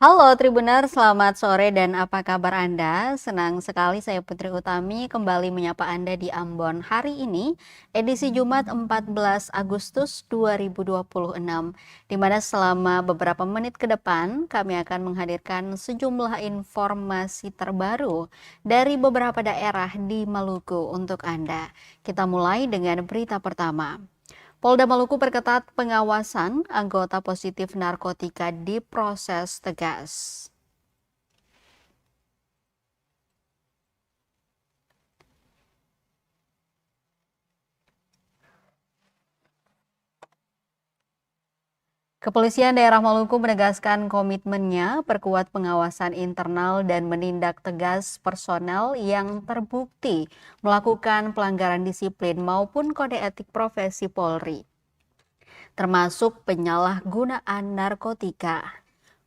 Halo Tribuner, selamat sore dan apa kabar Anda? Senang sekali saya Putri Utami kembali menyapa Anda di Ambon hari ini, edisi Jumat 14 Agustus 2026, di mana selama beberapa menit ke depan kami akan menghadirkan sejumlah informasi terbaru dari beberapa daerah di Maluku untuk Anda. Kita mulai dengan berita pertama. Polda Maluku perketat pengawasan anggota positif narkotika diproses tegas. Kepolisian daerah Maluku menegaskan komitmennya perkuat pengawasan internal dan menindak tegas personel yang terbukti melakukan pelanggaran disiplin maupun kode etik profesi Polri, termasuk penyalahgunaan narkotika.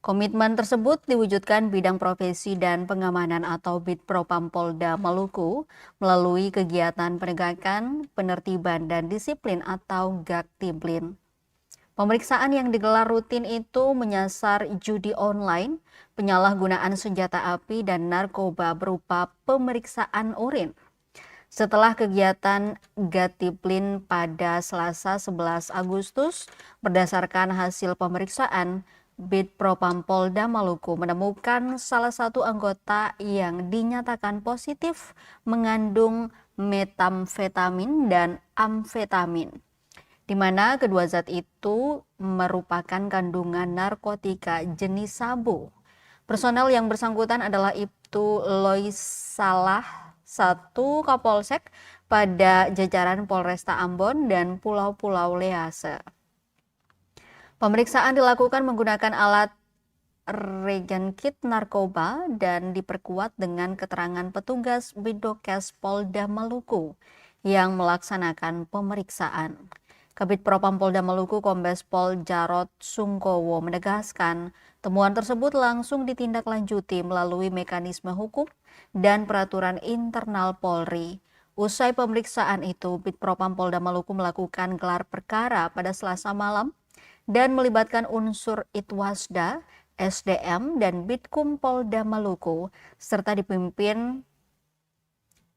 Komitmen tersebut diwujudkan Bidang Profesi dan Pengamanan atau Bitpropam Polda Maluku melalui kegiatan penegakan, penertiban, dan disiplin atau Gaktiblin. Pemeriksaan yang digelar rutin itu menyasar judi online, penyalahgunaan senjata api, dan narkoba berupa pemeriksaan urin. Setelah kegiatan Gatiplin pada Selasa 11 Agustus, berdasarkan hasil pemeriksaan, Bitpropam Polda Maluku menemukan salah satu anggota yang dinyatakan positif mengandung metamfetamin dan amfetamin, di mana kedua zat itu merupakan kandungan narkotika jenis sabu. Personel yang bersangkutan adalah Ibtu Lois Salah, satu Kapolsek pada jajaran Polresta Ambon dan Pulau-Pulau Lease. Pemeriksaan dilakukan menggunakan alat regen kit narkoba dan diperkuat dengan keterangan petugas Bidokes Polda Maluku yang melaksanakan pemeriksaan. Kabid Propam Polda Maluku Kombes Pol Jarod Sungkowo menegaskan temuan tersebut langsung ditindaklanjuti melalui mekanisme hukum dan peraturan internal Polri. Usai pemeriksaan itu, Bid Propam Polda Maluku melakukan gelar perkara pada Selasa malam dan melibatkan unsur Itwasda, SDM, dan Bitkum Polda Maluku, serta dipimpin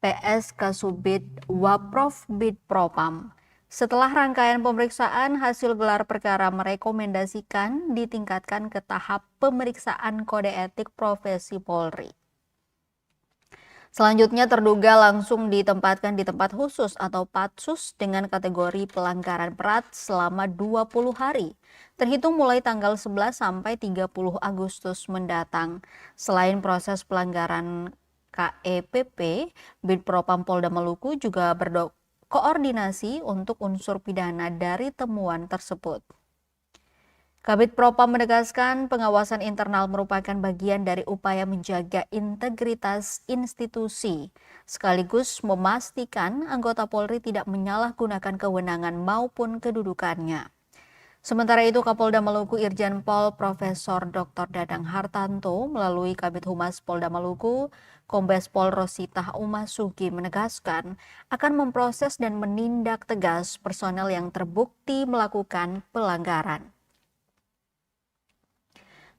PS Kasubit Waprov Bitpropam. Setelah rangkaian pemeriksaan, hasil gelar perkara merekomendasikan ditingkatkan ke tahap pemeriksaan kode etik profesi Polri. Selanjutnya terduga langsung ditempatkan di tempat khusus atau patsus dengan kategori pelanggaran berat selama 20 hari, terhitung mulai tanggal 11 sampai 30 Agustus mendatang. Selain proses pelanggaran KEPP, Bitpropam Polda Maluku juga berkoordinasi untuk unsur pidana dari temuan tersebut. Kabid Propam menegaskan pengawasan internal merupakan bagian dari upaya menjaga integritas institusi, sekaligus memastikan anggota Polri tidak menyalahgunakan kewenangan maupun kedudukannya. Sementara itu, Kapolda Maluku Irjen Pol Profesor Dr. Dadang Hartanto melalui Kabid Humas Polda Maluku, Kombes Pol Rositah Umasugi menegaskan akan memproses dan menindak tegas personel yang terbukti melakukan pelanggaran.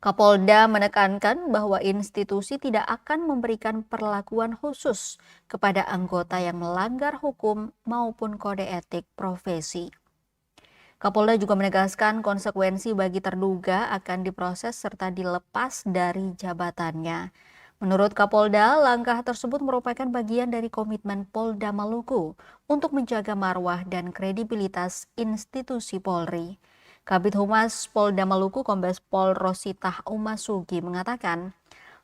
Kapolda menekankan bahwa institusi tidak akan memberikan perlakuan khusus kepada anggota yang melanggar hukum maupun kode etik profesi. Kapolda juga menegaskan konsekuensi bagi terduga akan diproses serta dilepas dari jabatannya. Menurut Kapolda, langkah tersebut merupakan bagian dari komitmen Polda Maluku untuk menjaga marwah dan kredibilitas institusi Polri. Kabid Humas Polda Maluku Kombes Pol Rositah Umasugi mengatakan,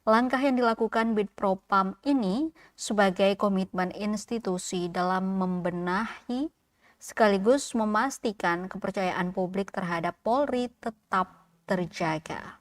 langkah yang dilakukan Bitpropam ini sebagai komitmen institusi dalam membenahi sekaligus memastikan kepercayaan publik terhadap Polri tetap terjaga.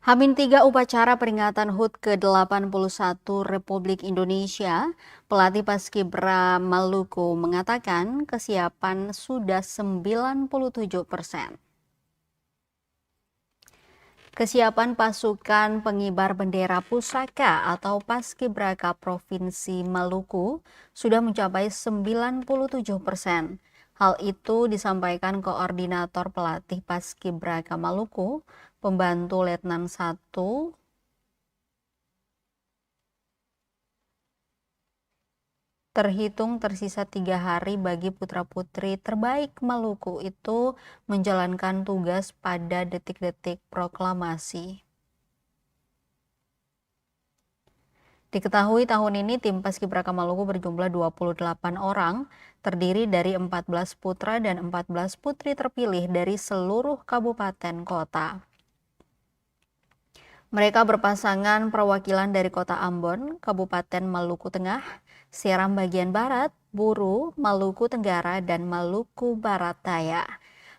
H-3 upacara peringatan HUT ke-81 Republik Indonesia, pelatih Paskibra Maluku mengatakan kesiapan sudah 97%. Kesiapan pasukan pengibar bendera pusaka atau Paskibraka Provinsi Maluku sudah mencapai 97%. Hal itu disampaikan Koordinator Pelatih Paskibraka Maluku, Pembantu Letnan 1 terhitung tersisa 3 hari bagi putra-putri terbaik Maluku itu menjalankan tugas pada detik-detik proklamasi. Diketahui tahun ini tim Paskibraka Maluku berjumlah 28 orang, terdiri dari 14 putra dan 14 putri terpilih dari seluruh kabupaten kota. Mereka berpasangan perwakilan dari Kota Ambon, Kabupaten Maluku Tengah, Seram bagian Barat, Buru, Maluku Tenggara, dan Maluku Barat Daya.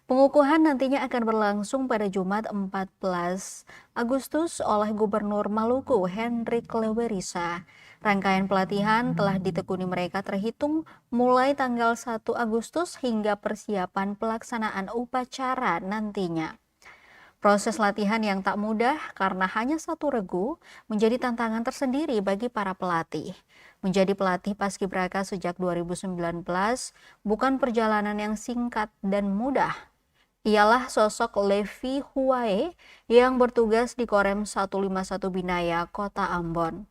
Pengukuhan nantinya akan berlangsung pada Jumat 14 Agustus oleh Gubernur Maluku, Hendrik Lewerisa. Rangkaian pelatihan telah ditekuni mereka terhitung mulai tanggal 1 Agustus hingga persiapan pelaksanaan upacara nantinya. Proses latihan yang tak mudah karena hanya satu regu menjadi tantangan tersendiri bagi para pelatih. Menjadi pelatih Paskibraka sejak 2019 bukan perjalanan yang singkat dan mudah. Ialah sosok Levi Huwae yang bertugas di Korem 151 Binaya, Kota Ambon.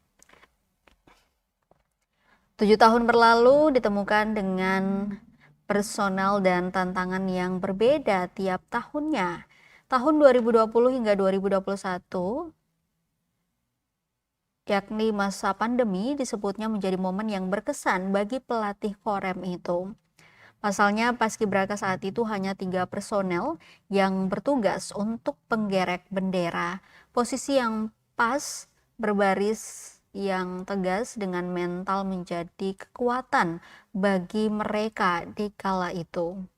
7 tahun berlalu ditemukan dengan personal dan tantangan yang berbeda tiap tahunnya. Tahun 2020 hingga 2021, yakni masa pandemi, disebutnya menjadi momen yang berkesan bagi pelatih Korem itu. Pasalnya Paskibraka saat itu hanya 3 personel yang bertugas untuk penggerek bendera. Posisi yang pas, berbaris yang tegas dengan mental menjadi kekuatan bagi mereka di kala itu.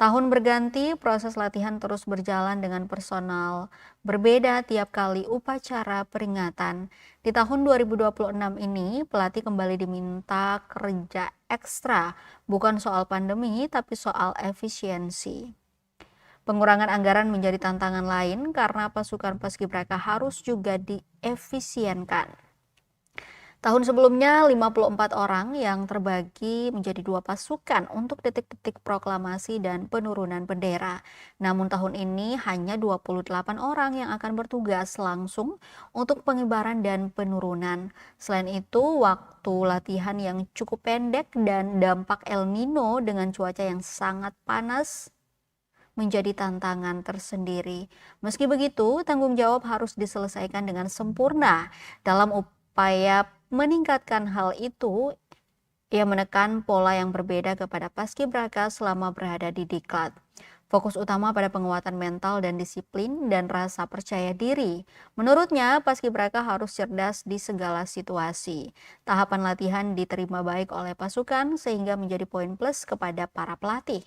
Tahun berganti, proses latihan terus berjalan dengan personal berbeda tiap kali upacara peringatan. Di tahun 2026 ini, pelatih kembali diminta kerja ekstra, bukan soal pandemi, tapi soal efisiensi. Pengurangan anggaran menjadi tantangan lain karena pasukan Paskibraka harus juga diefisienkan. Tahun sebelumnya 54 orang yang terbagi menjadi 2 pasukan untuk detik-detik proklamasi dan penurunan bendera. Namun tahun ini hanya 28 orang yang akan bertugas langsung untuk pengibaran dan penurunan. Selain itu, waktu latihan yang cukup pendek dan dampak El Nino dengan cuaca yang sangat panas menjadi tantangan tersendiri. Meski begitu, tanggung jawab harus diselesaikan dengan sempurna. Dalam upaya meningkatkan hal itu, ia menekan pola yang berbeda kepada Paskibraka selama berada di Diklat. Fokus utama pada penguatan mental dan disiplin dan rasa percaya diri. Menurutnya, Paskibraka harus cerdas di segala situasi. Tahapan latihan diterima baik oleh pasukan sehingga menjadi poin plus kepada para pelatih.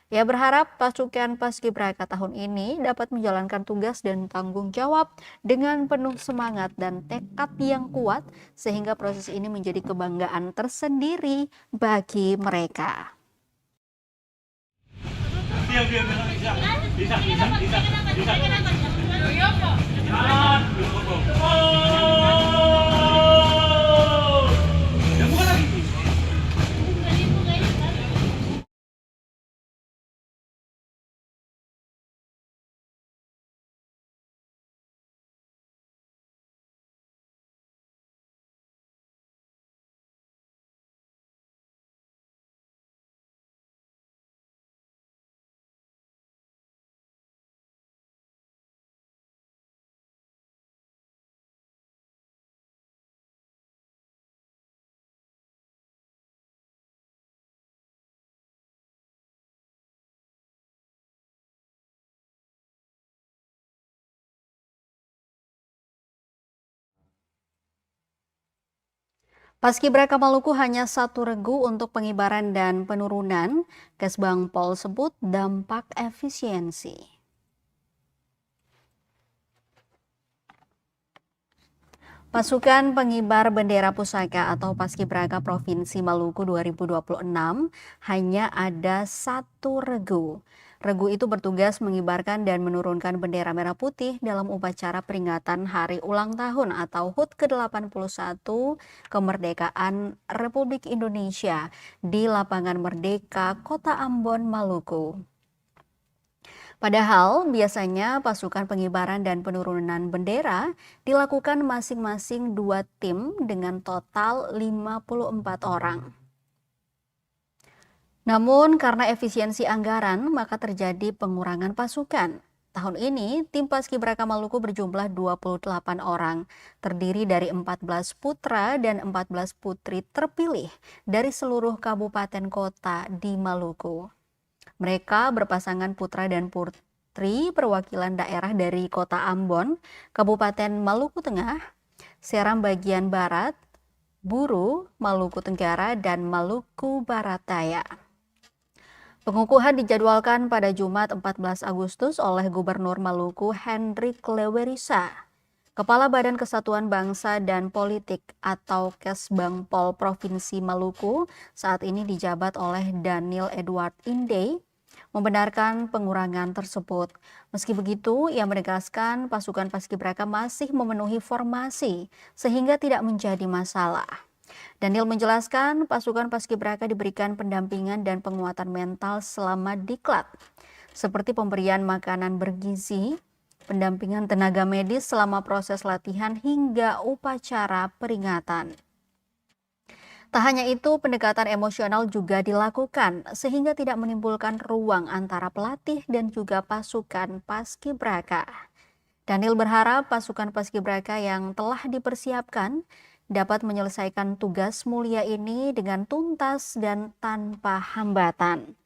Ia berharap pasukan Paskibraka tahun ini dapat menjalankan tugas dan tanggung jawab dengan penuh semangat dan tekad yang kuat sehingga proses ini menjadi kebanggaan tersendiri bagi mereka. Paskibraka Maluku hanya satu regu untuk pengibaran dan penurunan. Kesbang Pol sebut dampak efisiensi. Pasukan Pengibar Bendera Pusaka atau Paskibraka Provinsi Maluku 2026 hanya ada satu regu. Regu itu bertugas mengibarkan dan menurunkan bendera merah putih dalam upacara peringatan Hari Ulang Tahun atau HUT ke-81 Kemerdekaan Republik Indonesia di Lapangan Merdeka, Kota Ambon, Maluku. Padahal biasanya pasukan pengibaran dan penurunan bendera dilakukan masing-masing 2 tim dengan total 54 orang. Namun karena efisiensi anggaran maka terjadi pengurangan pasukan. Tahun ini tim Paskibraka Maluku berjumlah 28 orang, terdiri dari 14 putra dan 14 putri terpilih dari seluruh kabupaten kota di Maluku. Mereka berpasangan putra dan putri perwakilan daerah dari Kota Ambon, Kabupaten Maluku Tengah, Seram bagian Barat, Buru, Maluku Tenggara, dan Maluku Barat Daya. Pengukuhan dijadwalkan pada Jumat 14 Agustus oleh Gubernur Maluku Hendrik Lewerisa. Kepala Badan Kesatuan Bangsa dan Politik atau Kesbangpol Provinsi Maluku saat ini dijabat oleh Daniel Edward Inde membenarkan pengurangan tersebut. Meski begitu, ia menegaskan pasukan Paskibraka masih memenuhi formasi sehingga tidak menjadi masalah. Daniel menjelaskan pasukan Paskibraka diberikan pendampingan dan penguatan mental selama diklat, seperti pemberian makanan bergizi, pendampingan tenaga medis selama proses latihan hingga upacara peringatan. Tak hanya itu, pendekatan emosional juga dilakukan sehingga tidak menimbulkan ruang antara pelatih dan juga pasukan Paskibraka. Daniel berharap pasukan Paskibraka yang telah dipersiapkan dapat menyelesaikan tugas mulia ini dengan tuntas dan tanpa hambatan.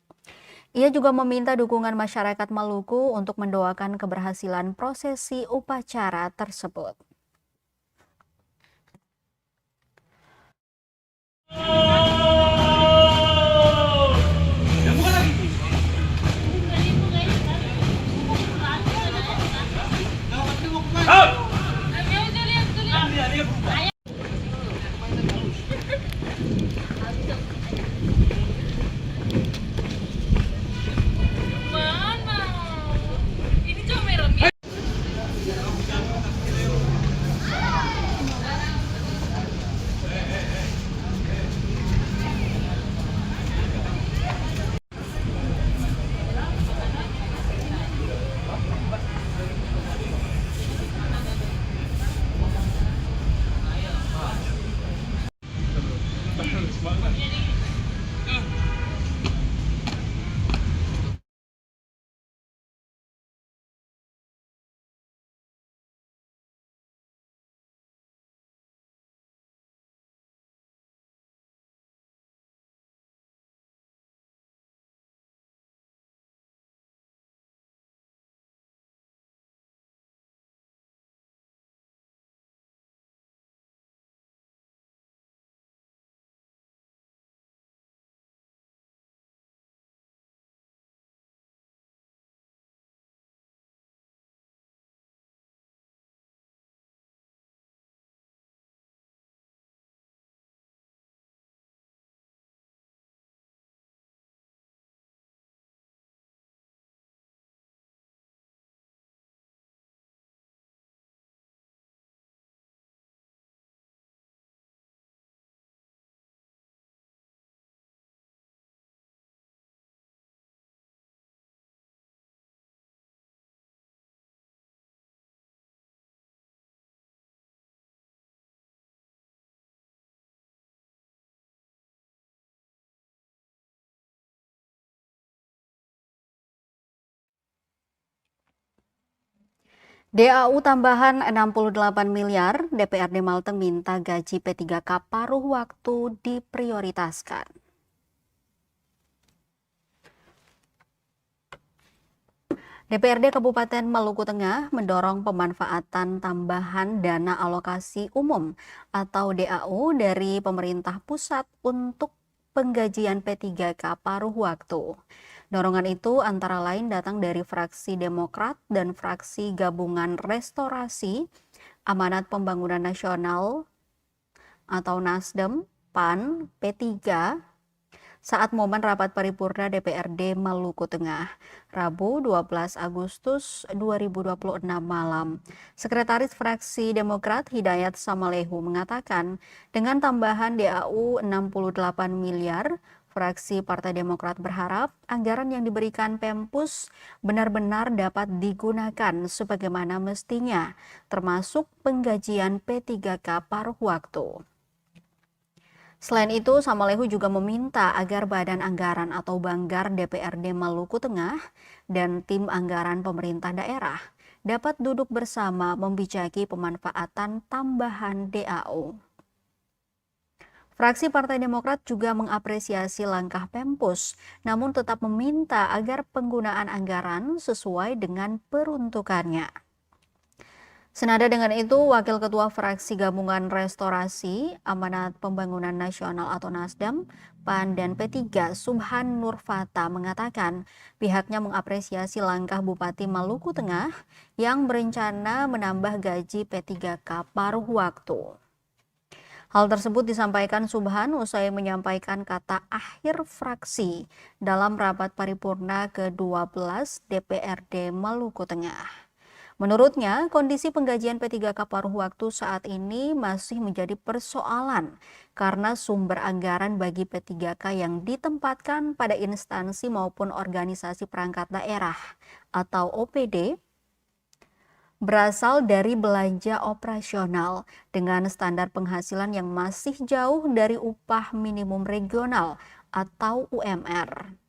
Ia juga meminta dukungan masyarakat Maluku untuk mendoakan keberhasilan prosesi upacara tersebut. DAU tambahan 68 miliar, DPRD Malteng minta gaji P3K paruh waktu diprioritaskan. DPRD Kabupaten Maluku Tengah mendorong pemanfaatan tambahan dana alokasi umum atau DAU dari pemerintah pusat untuk penggajian P3K paruh waktu. Dorongan itu antara lain datang dari fraksi Demokrat dan fraksi Gabungan Restorasi Amanat Pembangunan Nasional atau Nasdem, PAN, P3 saat momen rapat paripurna DPRD Maluku Tengah, Rabu 12 Agustus 2026 malam. Sekretaris Fraksi Demokrat Hidayat Samalehu mengatakan, dengan tambahan DAU 68 miliar, fraksi Partai Demokrat berharap anggaran yang diberikan Pempus benar-benar dapat digunakan sebagaimana mestinya, termasuk penggajian P3K paruh waktu. Selain itu, Samalehu juga meminta agar Badan Anggaran atau Banggar DPRD Maluku Tengah dan tim anggaran pemerintah daerah dapat duduk bersama membicaki pemanfaatan tambahan DAU. Fraksi Partai Demokrat juga mengapresiasi langkah Pempus, namun tetap meminta agar penggunaan anggaran sesuai dengan peruntukannya. Senada dengan itu, Wakil Ketua Fraksi Gabungan Restorasi, Amanat Pembangunan Nasional atau Nasdem, PAN dan P3, Subhan Nurfata mengatakan pihaknya mengapresiasi langkah Bupati Maluku Tengah yang berencana menambah gaji P3K paruh waktu. Hal tersebut disampaikan Subhan usai menyampaikan kata akhir fraksi dalam rapat paripurna ke-12 DPRD Maluku Tengah. Menurutnya, kondisi penggajian P3K paruh waktu saat ini masih menjadi persoalan karena sumber anggaran bagi P3K yang ditempatkan pada instansi maupun organisasi perangkat daerah atau OPD berasal dari belanja operasional dengan standar penghasilan yang masih jauh dari upah minimum regional atau UMR.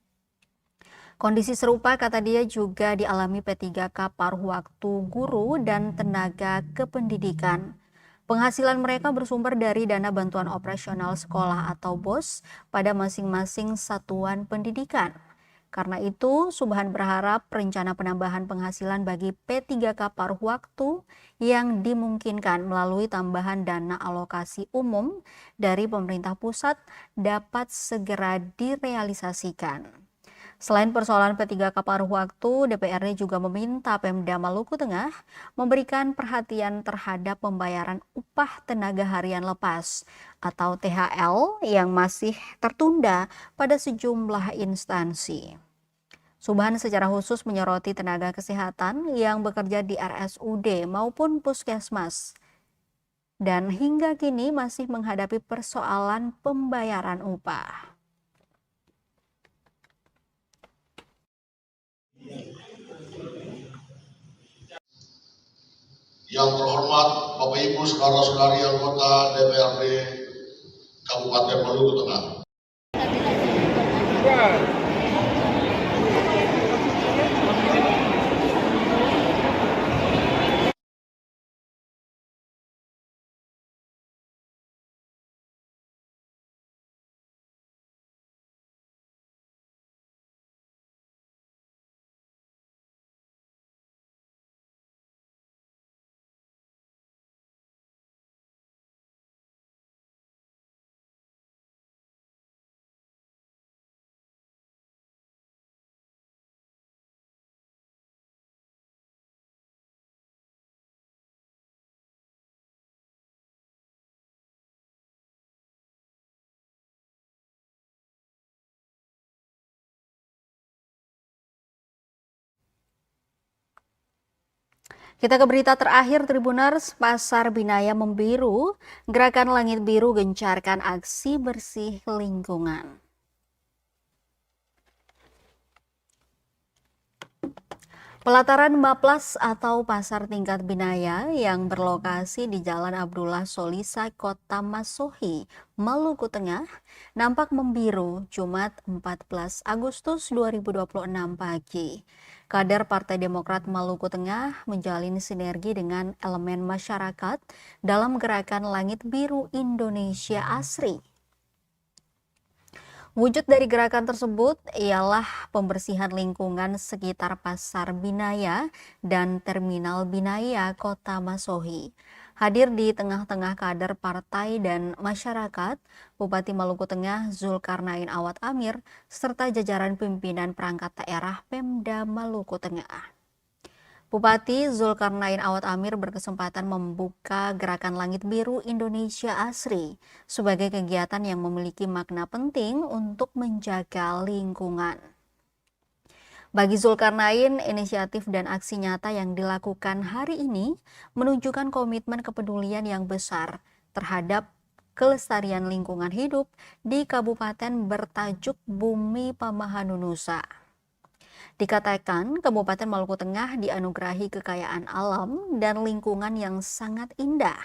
Kondisi serupa, kata dia, juga dialami P3K paruh waktu guru dan tenaga kependidikan. Penghasilan mereka bersumber dari dana bantuan operasional sekolah atau BOS pada masing-masing satuan pendidikan. Karena itu, Subhan berharap rencana penambahan penghasilan bagi P3K paruh waktu yang dimungkinkan melalui tambahan dana alokasi umum dari pemerintah pusat dapat segera direalisasikan. Selain persoalan P3K paruh waktu, DPRD juga meminta Pemda Maluku Tengah memberikan perhatian terhadap pembayaran upah tenaga harian lepas atau THL yang masih tertunda pada sejumlah instansi. Subhan secara khusus menyoroti tenaga kesehatan yang bekerja di RSUD maupun puskesmas dan hingga kini masih menghadapi persoalan pembayaran upah. Yang terhormat Bapak Ibu saudara-saudari anggota DPRD Kabupaten Maluku Tengah. Kita ke berita terakhir, Tribuners. Pasar Binaya membiru, Gerakan Langit Biru gencarkan aksi bersih lingkungan. Pelataran Maplas atau Pasar Tingkat Binaya yang berlokasi di Jalan Abdullah Solisa, Kota Masohi, Maluku Tengah, nampak membiru Jumat 14 Agustus 2026 pagi. Kader Partai Demokrat Maluku Tengah menjalin sinergi dengan elemen masyarakat dalam gerakan Langit Biru Indonesia Asri. Wujud dari gerakan tersebut ialah pembersihan lingkungan sekitar Pasar Binaya dan Terminal Binaya, Kota Masohi. Hadir di tengah-tengah kader partai dan masyarakat, Bupati Maluku Tengah Zulkarnain Awad Amir, serta jajaran pimpinan perangkat daerah Pemda Maluku Tengah. Bupati Zulkarnain Awad Amir berkesempatan membuka Gerakan Langit Biru Indonesia Asri sebagai kegiatan yang memiliki makna penting untuk menjaga lingkungan. Bagi Zulkarnain, inisiatif dan aksi nyata yang dilakukan hari ini menunjukkan komitmen kepedulian yang besar terhadap kelestarian lingkungan hidup di kabupaten bertajuk Bumi Pamahanunusa. Dikatakan, Kabupaten Maluku Tengah dianugerahi kekayaan alam dan lingkungan yang sangat indah.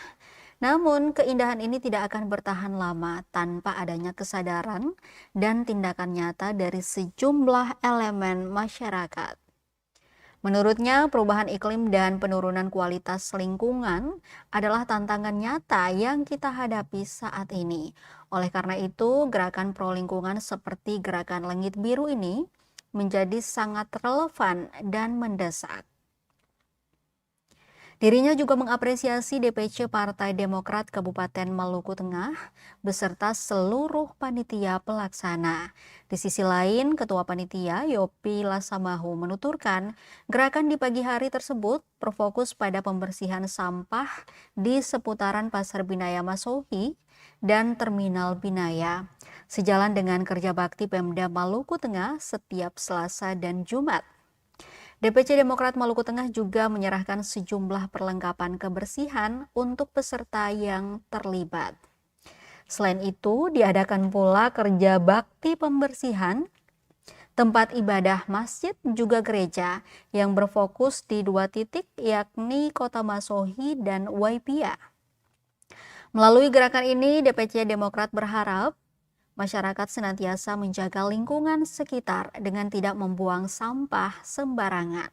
Namun, keindahan ini tidak akan bertahan lama tanpa adanya kesadaran dan tindakan nyata dari sejumlah elemen masyarakat. Menurutnya, perubahan iklim dan penurunan kualitas lingkungan adalah tantangan nyata yang kita hadapi saat ini. Oleh karena itu, gerakan pro lingkungan seperti Gerakan Langit Biru ini menjadi sangat relevan dan mendesak. Dirinya juga mengapresiasi DPC Partai Demokrat Kabupaten Maluku Tengah beserta seluruh panitia pelaksana. Di sisi lain, Ketua Panitia Yopi Lasamahu menuturkan gerakan di pagi hari tersebut berfokus pada pembersihan sampah di seputaran Pasar Binaya Masohi dan Terminal Binaya. Sejalan dengan kerja bakti Pemda Maluku Tengah setiap Selasa dan Jumat. DPC Demokrat Maluku Tengah juga menyerahkan sejumlah perlengkapan kebersihan untuk peserta yang terlibat. Selain itu, diadakan pula kerja bakti pembersihan tempat ibadah masjid juga gereja yang berfokus di 2 titik yakni Kota Masohi dan Waipia. Melalui gerakan ini, DPC Demokrat berharap masyarakat senantiasa menjaga lingkungan sekitar dengan tidak membuang sampah sembarangan.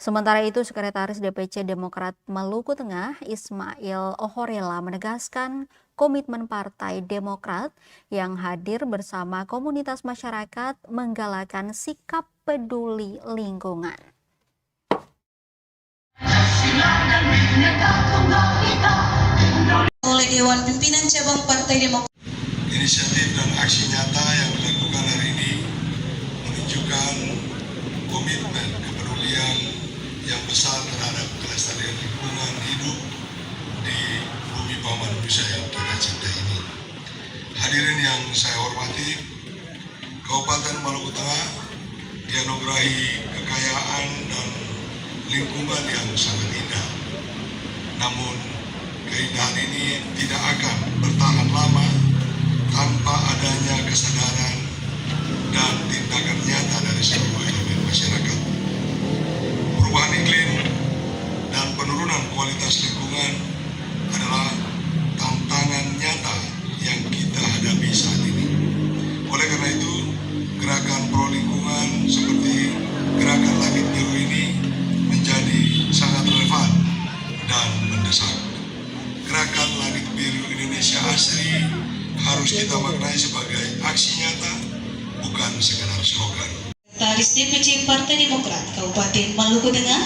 Sementara itu, Sekretaris DPC Demokrat Maluku Tengah Ismail Ohorela menegaskan komitmen Partai Demokrat yang hadir bersama komunitas masyarakat menggalakkan sikap peduli lingkungan. Oleh Dewan Pimpinan Cabang Partai Demokrat. Inisiatif dan aksi nyata yang dilakukan hari ini menunjukkan komitmen kepedulian yang besar terhadap kelestarian lingkungan hidup di Bumi Pamanunusa yang kita cintai ini. Hadirin yang saya hormati, Kabupaten Maluku Tengah dianugerahi kekayaan dan lingkungan yang sangat indah. Namun, keindahan ini tidak akan bertahan lama tanpa adanya kesadaran dan tindakan nyata dari seluruh elemen masyarakat. Perubahan iklim dan penurunan kualitas lingkungan adalah tantangan nyata yang kita hadapi saat ini. Oleh karena itu, gerakan pro lingkungan seperti Gerakan Langit Biru ini menjadi sangat relevan dan mendesak. Gerakan Langit Biru Indonesia Asri harus kita maknai sebagai aksi nyata, bukan sekedar slogan. Sekretaris DPC Partai Demokrat Kabupaten Maluku Tengah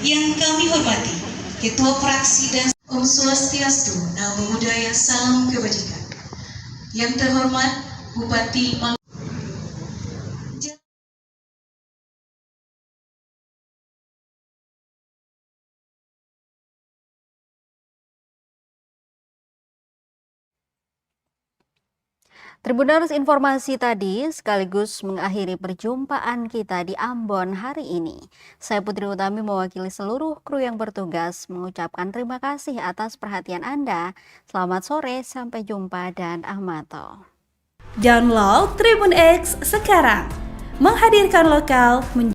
yang kami hormati, Ketua Fraksi dan Om Swastiastu, Namo Buddhaya, Salam Kebajikan. Yang terhormat Bupati Maluku. Tribuners, informasi tadi sekaligus mengakhiri perjumpaan kita di Ambon hari ini. Saya Putri Utami mewakili seluruh kru yang bertugas mengucapkan terima kasih atas perhatian Anda. Selamat sore, sampai jumpa dan ahmato. Download Tribun X sekarang, menghadirkan lokal